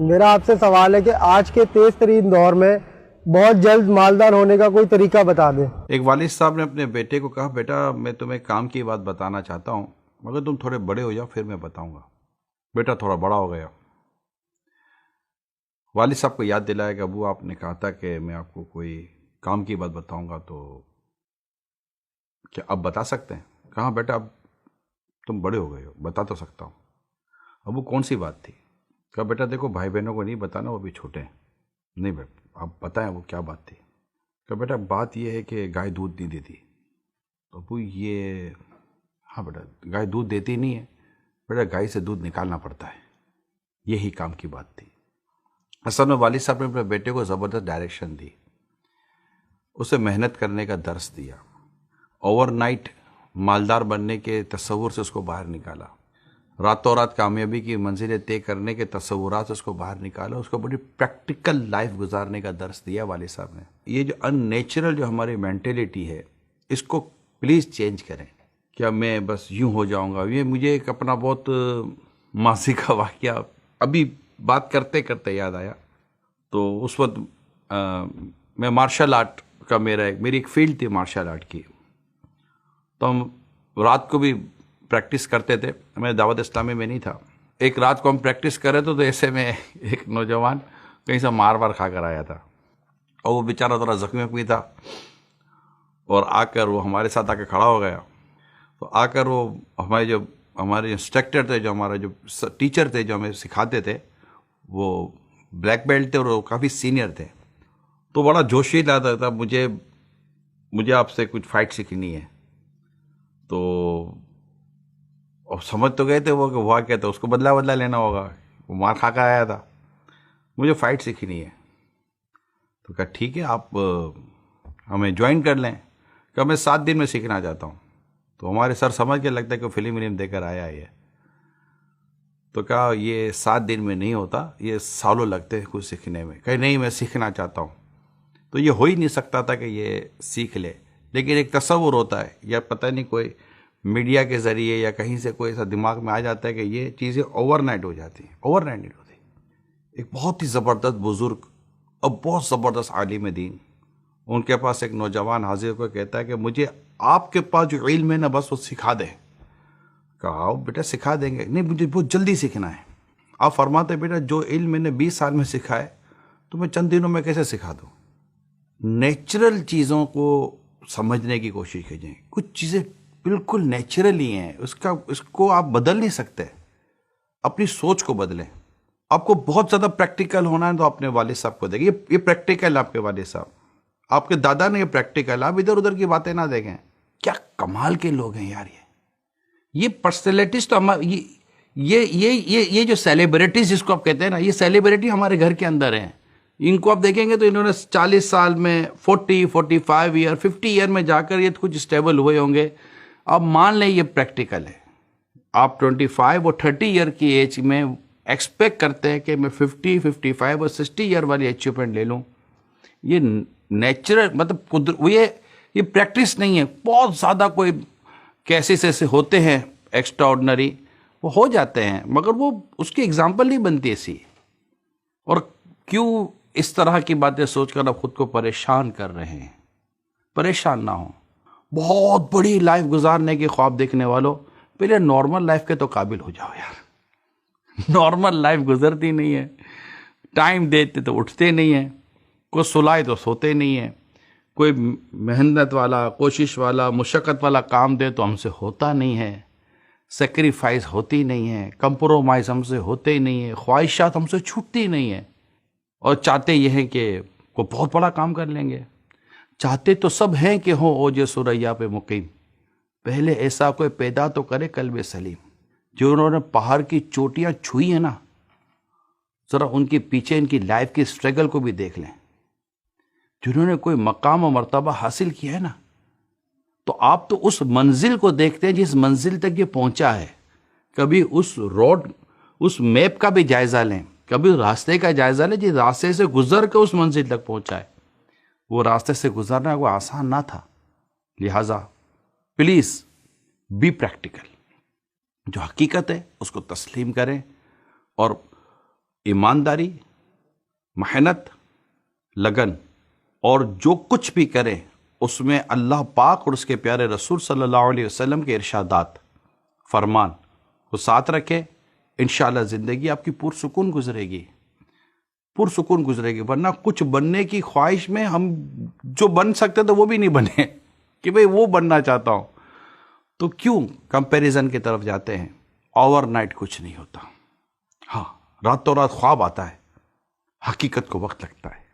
میرا آپ سے سوال ہے کہ آج کے تیز ترین دور میں بہت جلد مالدار ہونے کا کوئی طریقہ بتا دیں۔ ایک والد صاحب نے اپنے بیٹے کو کہا، بیٹا میں تمہیں کام کی بات بتانا چاہتا ہوں مگر تم تھوڑے بڑے ہو جاؤ پھر میں بتاؤں گا۔ بیٹا تھوڑا بڑا ہو گیا، والد صاحب کو یاد دلایا کہ ابو آپ نے کہا تھا کہ میں آپ کو کوئی کام کی بات بتاؤں گا، تو کیا اب بتا سکتے ہیں؟ کہا بیٹا اب تم بڑے ہو گئے ہو، بتا تو سکتا ہوں۔ ابو کون سی بات تھی؟ کہا بیٹا دیکھو بھائی بہنوں کو نہیں بتانا، وہ بھی چھوٹے ہیں، نہیں بیٹا آپ بتائیں وہ کیا بات تھی۔ کہا بیٹا بات یہ ہے کہ گائے دودھ نہیں دیتی۔ تو ابو یہ ہاں بیٹا گائے دودھ دیتی نہیں ہے، بیٹا گائے سے دودھ نکالنا پڑتا ہے، یہی کام کی بات تھی۔ اصل میں والد صاحب نے اپنے بیٹے کو زبردست ڈائریکشن دی، اسے محنت کرنے کا درس دیا، اوور نائٹ مالدار بننے کے تصور سے اس کو باہر نکالا، راتوں رات کامیابی کی منزلیں طے کرنے کے تصورات سے اس کو باہر نکالا، اس کو بڑی پریکٹیکل لائف گزارنے کا درس دیا والد صاحب نے۔ یہ جو ان نیچرل جو ہماری مینٹیلیٹی ہے اس کو پلیز چینج کریں۔ کیا میں بس یوں ہو جاؤں گا؟ یہ مجھے ایک اپنا بہت ماضی کا واقعہ ابھی بات کرتے کرتے یاد آیا۔ تو اس وقت میں مارشل آرٹ کا میری ایک فیلڈ تھی مارشل آرٹ کی، تو ہم رات کو بھی پریکٹس کرتے تھے۔ میں دعوت اسلامی میں نہیں تھا، ایک رات کو ہم پریکٹس کر رہے تھے تو ایسے میں ایک نوجوان کہیں سے مار کھا کر آیا تھا، اور وہ بیچارہ تھوڑا زخمی تھا، اور آ کر وہ ہمارے ساتھ آ کے کھڑا ہو گیا۔ تو آ کر وہ ہمارے انسٹرکٹر تھے، جو ہمارا جو ٹیچر تھے جو ہمیں سکھاتے تھے، وہ بلیک بیلٹ تھے اور وہ کافی سینئر تھے، تو بڑا جوشی لاتا تھا، مجھے آپ سے کچھ فائٹ سیکھنی ہے۔ تو اور سمجھ تو گئے تھے وہ کہ ہوا کیا تھا، اس کو بدلہ لینا ہوگا، وہ مار کھا کر آیا تھا، مجھے فائٹ سیکھنی ہے۔ تو کہا ٹھیک ہے آپ ہمیں جوائن کر لیں۔ کہ میں 7 دن میں سیکھنا چاہتا ہوں۔ تو ہمارے سر سمجھ کے لگتا ہے کہ فلم دے کر آیا ہے۔ تو کہا یہ 7 دن میں نہیں ہوتا، یہ سالوں لگتے ہیں کچھ سیکھنے میں۔ کہ نہیں میں سیکھنا چاہتا ہوں۔ تو یہ ہو ہی نہیں سکتا تھا کہ یہ سیکھ لے، لیکن ایک تصور ہوتا ہے، یا پتہ نہیں کوئی میڈیا کے ذریعے یا کہیں سے کوئی ایسا دماغ میں آ جاتا ہے کہ یہ چیزیں اوور نائٹ ہو جاتی ہیں۔ اوور نائٹ نہیں ہوتی۔ ایک بہت ہی زبردست بزرگ اور بہت زبردست عالم دین، ان کے پاس ایک نوجوان حاضر کو کہتا ہے کہ مجھے آپ کے پاس جو علم ہے نا بس وہ سکھا دیں۔ کہا بیٹا سکھا دیں گے، نہیں مجھے بہت جلدی سیکھنا ہے۔ آپ فرماتے بیٹا جو علم میں نے 20 سال میں سکھا ہے تو میں چند دنوں میں کیسے سکھا دوں؟ نیچرل چیزوں کو سمجھنے کی کوشش کیجئے۔ کچھ چیزیں بالکل نیچرل ہی ہیں، اس کو آپ بدل نہیں سکتے۔ اپنی سوچ کو بدلیں۔ آپ کو بہت زیادہ پریکٹیکل ہونا ہے تو اپنے والد صاحب کو دیکھیں، یہ پریکٹیکل آپ کے والد صاحب، آپ کے دادا نے یہ پریکٹیکل، آپ ادھر ادھر کی باتیں نہ دیکھیں۔ کیا کمال کے لوگ ہیں یار یہ پرسنالٹیز۔ تو یہ جو سیلیبریٹیز جس کو آپ کہتے ہیں نا، یہ سیلیبریٹی ہمارے گھر کے اندر ہیں۔ ان کو آپ دیکھیں گے تو انہوں نے 40 سال میں 45 ایئر 50 ایئر میں جا کر یہ کچھ اسٹیبل ہوئے ہوں گے۔ اب مان لیں یہ پریکٹیکل ہے، آپ 25 اور 30 ایئر کی ایج میں ایکسپیکٹ کرتے ہیں کہ میں 50 55 اور 60 ایئر والی اچیومنٹ لے لوں۔ یہ نیچرل مطلب یہ پریکٹس نہیں ہے۔ بہت زیادہ کوئی کیسز ایسے ہوتے ہیں ایکسٹرا آرڈنری، وہ ہو جاتے ہیں، مگر وہ اس کی اگزامپل نہیں بنتی ایسی۔ اور کیوں اس طرح کی باتیں سوچ کر آپ خود کو پریشان کر رہے ہیں؟ پریشان نہ ہوں۔ بہت بڑی لائف گزارنے کے خواب دیکھنے والوں، پہلے نارمل لائف کے تو قابل ہو جاؤ یار۔ نارمل لائف گزرتی نہیں ہے، ٹائم دیتے تو اٹھتے نہیں ہیں، کوئی سلائے تو سوتے نہیں ہیں، کوئی محنت والا، کوشش والا، مشقت والا کام دے تو ہم سے ہوتا نہیں ہے، سیکریفائز ہوتی نہیں ہے، کمپرومائز ہم سے ہوتے ہی نہیں ہے، خواہشات ہم سے چھوٹتی نہیں ہیں، اور چاہتے یہ ہیں کہ کوئی بہت بڑا کام کر لیں گے۔ چاہتے تو سب ہیں کہ ہوں اوج ثریا پہ مقیم، پہلے ایسا کوئی پیدا تو کرے قلب سلیم۔ جو انہوں نے پہاڑ کی چوٹیاں چھوئی ہیں نا، ذرا ان کے پیچھے ان کی لائف کی سٹرگل کو بھی دیکھ لیں۔ جنہوں نے کوئی مقام و مرتبہ حاصل کیا ہے نا، تو آپ تو اس منزل کو دیکھتے ہیں جس منزل تک یہ پہنچا ہے۔ کبھی اس میپ کا بھی جائزہ لیں، کبھی راستے کا جائزہ لیں، جس راستے سے گزر کے اس منزل تک پہنچا ہے۔ وہ راستے سے گزرنا وہ آسان نہ تھا۔ لہٰذا پلیز بی پریکٹیکل، جو حقیقت ہے اس کو تسلیم کریں، اور ایمانداری، محنت، لگن، اور جو کچھ بھی کریں اس میں اللہ پاک اور اس کے پیارے رسول صلی اللہ علیہ وسلم کے ارشادات، فرمان وہ ساتھ رکھیں، انشاءاللہ زندگی آپ کی پرسکون گزرے گی، پرسکون گزرے گی۔ ورنہ کچھ بننے کی خواہش میں ہم جو بن سکتے تو وہ بھی نہیں بنے کہ بھئی وہ بننا چاہتا ہوں، تو کیوں کمپیریزن کی طرف جاتے ہیں؟ اوور نائٹ کچھ نہیں ہوتا، ہاں راتوں رات خواب آتا ہے، حقیقت کو وقت لگتا ہے۔